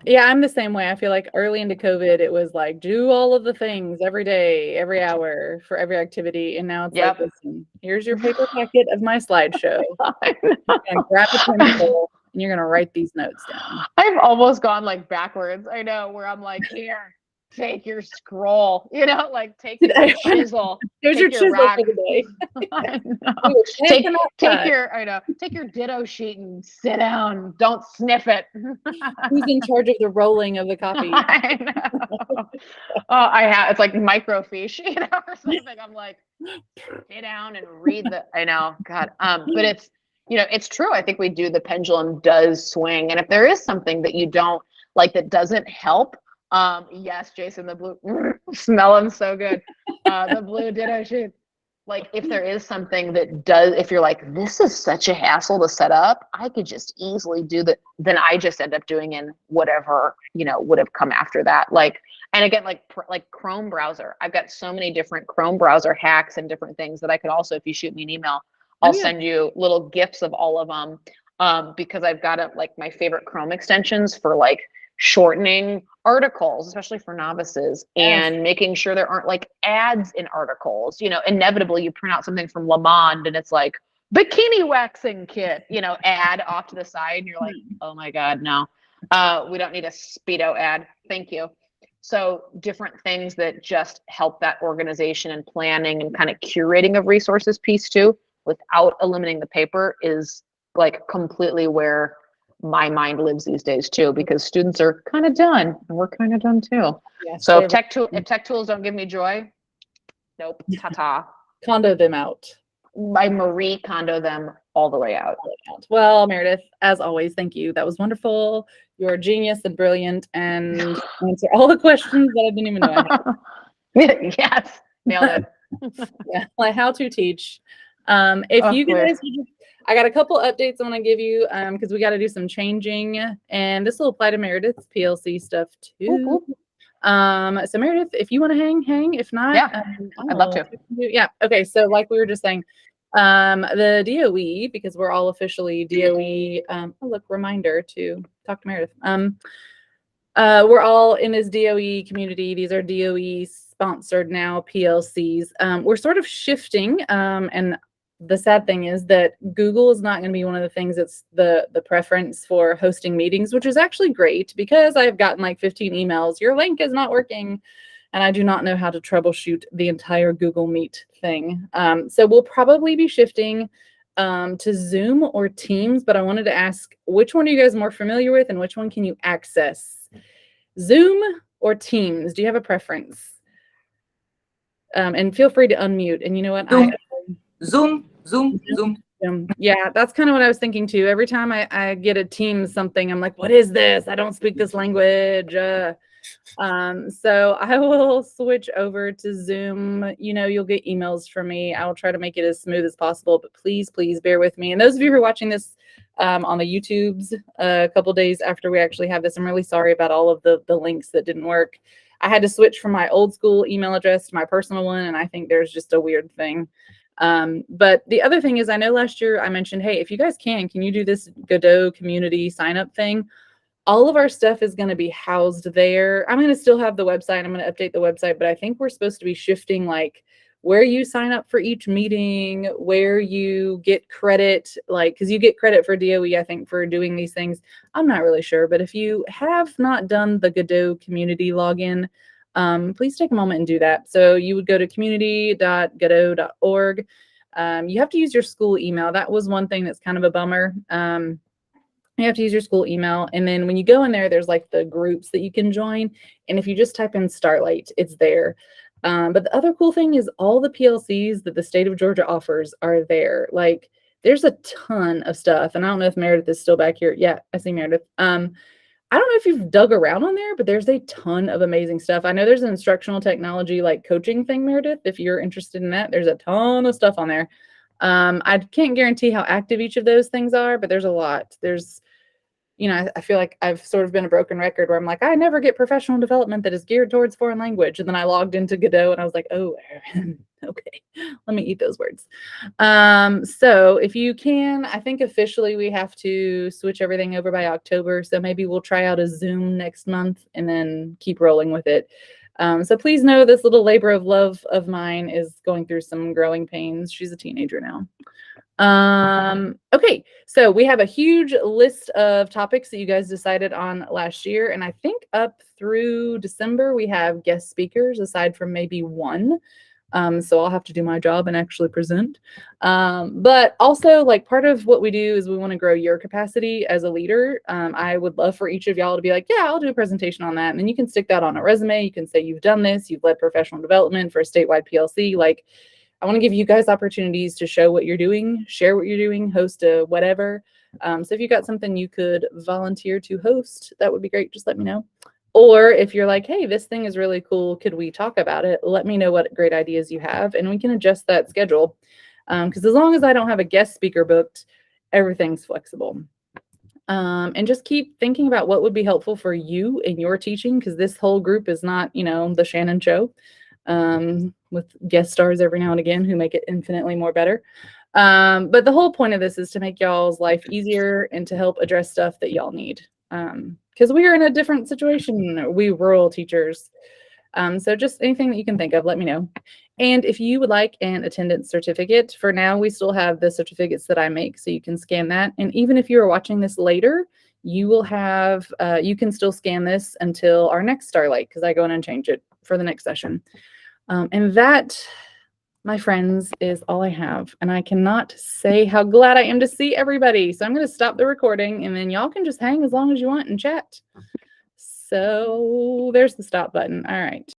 Yeah, I'm the same way. I feel like early into COVID, it was like, do all of the things every day, every hour for every activity. And now it's like, listen, here's your paper packet of my slideshow. You're gonna grab a pencil and you're going to write these notes down. I've almost gone backwards. I know, where I'm like, here, take your scroll, take your chisel. Here's your chisel rock. for the day. I know. Take your ditto sheet and sit down. Don't sniff it. Who's in charge of the rolling of the copy? I know. It's like microfiche, or something. I'm like, sit down and read I know, God. But it's, it's true. I think the pendulum does swing. And if there is something that you don't like, that doesn't help, yes, Jason, the blue, smell them so good. The blue ditto sheet. If there is something that does, if you're like, this is such a hassle to set up, I could just easily do that. Then I just end up doing in whatever, would have come after that. And again, like Chrome browser, I've got so many different Chrome browser hacks and different things that I could also, if you shoot me an email, I'll send you little GIFs of all of them. Because I've got my favorite Chrome extensions for shortening articles, especially for novices, and making sure there aren't ads in articles. Inevitably you print out something from Le Monde and it's like bikini waxing kit, ad off to the side, and you're like, oh my God, no, we don't need a Speedo ad. Thank you. So different things that just help that organization and planning and kind of curating of resources piece too, without eliminating the paper, is completely where my mind lives these days too, because students are kind of done and we're kind of done too. Yes, so if tech tools don't give me joy, nope, ta-ta. Condo them out. I Marie Kondo them all the way out. Well, Meredith, as always, thank you. That was wonderful. You're a genius and brilliant, and answer all the questions that I didn't even know I had. Yes, nailed it. Yeah, how to teach. If you guys, I got a couple updates I want to give you, because we got to do some changing, and this will apply to Meredith's PLC stuff too. So Meredith, if you want to hang. If not, I'd love to. Yeah. Okay. So like we were just saying, the DOE, because we're all officially DOE. Reminder to talk to Meredith. We're all in this DOE community. These are DOE sponsored now PLCs. We're sort of shifting, and the sad thing is that Google is not going to be one of the things that's the preference for hosting meetings, which is actually great because I've gotten like 15 emails. Your link is not working. And I do not know how to troubleshoot the entire Google Meet thing. So we'll probably be shifting to Zoom or Teams, but I wanted to ask, which one are you guys more familiar with and which one can you access? Zoom or Teams? Do you have a preference? And feel free to unmute. And you know what? Zoom. Yeah, that's kind of what I was thinking too. Every time I get a Teams something, I'm like, what is this? I don't speak this language. So I will switch over to Zoom. You know, you'll get emails from me. I will try to make it as smooth as possible, but please bear with me. And those of you who are watching this on the YouTubes a couple days after we actually have this, I'm really sorry about all of the links that didn't work. I had to switch from my old school email address to my personal one, and I think there's just a weird thing. But the other thing is, I know last year I mentioned, hey, if you guys can you do this Godot community sign up thing? All of our stuff is going to be housed there. I'm going to still have the website. I'm going to update the website, but I think we're supposed to be shifting like where you sign up for each meeting, where you get credit, like, because you get credit for DOE, I think, for doing these things. I'm not really sure, but if you have not done the Godot community login, please take a moment and do that. So you would go to community.godot.org. You have to use your school email. That was one thing that's kind of a bummer. You have to use your school email. And then when you go in there, there's like the groups that you can join. And if you just type in Starlight, it's there. But the other cool thing is all the PLCs that the state of Georgia offers are there. Like there's a ton of stuff. And I don't know if Meredith is still back here. Yeah, I see Meredith. I don't know if you've dug around on there, but there's a ton of amazing stuff. I know there's an instructional technology like coaching thing, Meredith. If you're interested in that, there's a ton of stuff on there. I can't guarantee how active each of those things are, but there's a lot. There's, you know, I feel like I've sort of been a broken record where I'm like, I never get professional development that is geared towards foreign language. And then I logged into Godot and I was like, oh, okay, let me eat those words. So if you can, I think officially we have to switch everything over by October. So maybe we'll try out a Zoom next month and then keep rolling with it. So please know this little labor of love of mine is going through some growing pains. She's a teenager now. Okay, so we have a huge list of topics that you guys decided on last year, and I think up through December we have guest speakers aside from maybe one. So I'll have to do my job and actually present. But also, like, part of what we do is we want to grow your capacity as a leader. I would love for each of y'all to be like, yeah, I'll do a presentation on that. And then you can stick that on a resume. You can say you've done this, you've led professional development for a statewide PLC. Like, I want to give you guys opportunities to show what you're doing, share what you're doing, host a whatever. So if you got something you could volunteer to host, that would be great. Just let me know. Or if you're like, hey, this thing is really cool, could we talk about it? Let me know what great ideas you have, and we can adjust that schedule. Because as long as I don't have a guest speaker booked, everything's flexible. And just keep thinking about what would be helpful for you in your teaching, because this whole group is not, you know, the Shannon show. With guest stars every now and again who make it infinitely more better. But the whole point of this is to make y'all's life easier and to help address stuff that y'all need. Because we are in a different situation, we rural teachers. So just anything that you can think of, let me know. And if you would like an attendance certificate, for now, we still have the certificates that I make, so you can scan that. And even if you are watching this later, you will have, you can still scan this until our next Starlight, because I go in and change it for the next session. And that, my friends, is all I have. And I cannot say how glad I am to see everybody. So I'm going to stop the recording, and then y'all can just hang as long as you want and chat. So there's the stop button. All right.